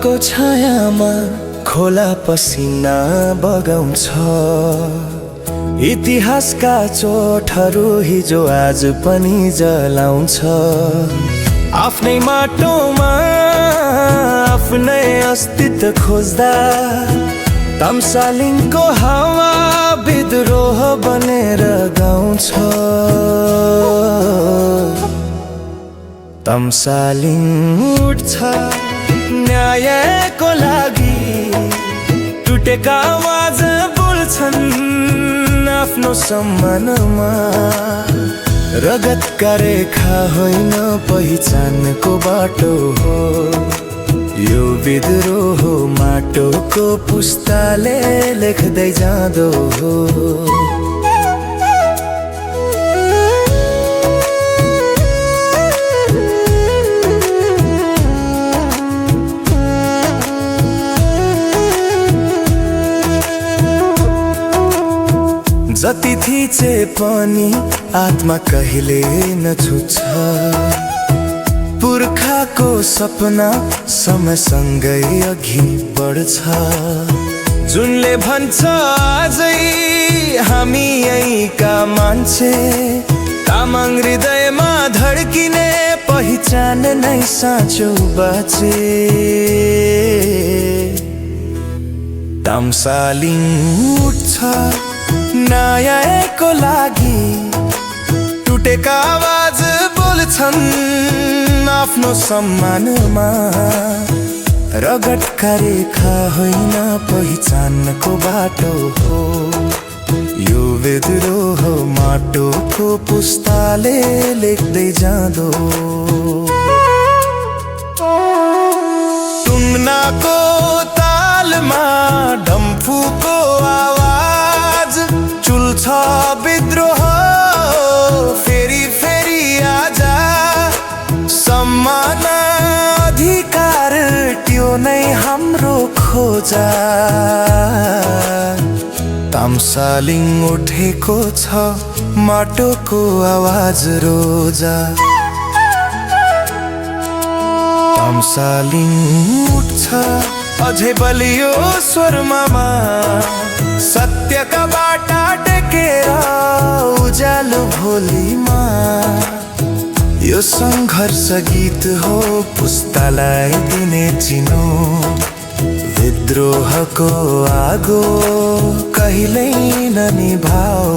को छायामा खोला पसिना बगाउँछ। इतिहासका चोटहरू हिजो आज पनि जलाउँछ। आफ्नै माटोमा आफ्नै अस्तित्व खोज्दा तम्सालिङको हावा विद्रोह बनेर गाउँछ। तम्सालिङ उठ्छ न्यायको लागि, टुटेका आवाज बोल्छन् आफ्नो सम्मानमा। रगतका रेखा होइन पहिचानको बाटो हो, यो विद्रोह माटोको पुस्ताले लेख्दै जाँदो हो। जति थिचे पनि आत्मा कहिले नछुट्छ। पुर्खाको सपना समयसँगै अघि बढ्छ। जुनले भन्छ आजै हामी यहीँका मान्छे, तामाङ हृदयमा धड्किने पहिचान नै साँचो बाँचे। तम्सालिङ उठ्छ न्यायको लागि, टुटेका आवाज बोल्छन् आफ्नो सम्मानमा। रगतका रेखा होइन पहिचानको बाटो हो, यो विद्रोह माटोको पुस्ताले लेख्दै जाँदो। टुङ्नाको तालमा डम्फुको आवाज, चुल्छ विद्रोह फेरि फेरि आजा। सम्मान अधिकार त्यो नै हाम्रो खोजा। तम्सालिङ उठेको छ माटोको आवाज रोजा। तम्सालिङ उठ्छ अझै बलियो स्वरमा, सत्यका बाटा टेकेर उज्यालो भोलिमा। यो सङ्घर्ष गीत हो पुस्तालाई दिने चिनो, विद्रोहको आगो कहिल्यै ननिभाऊ।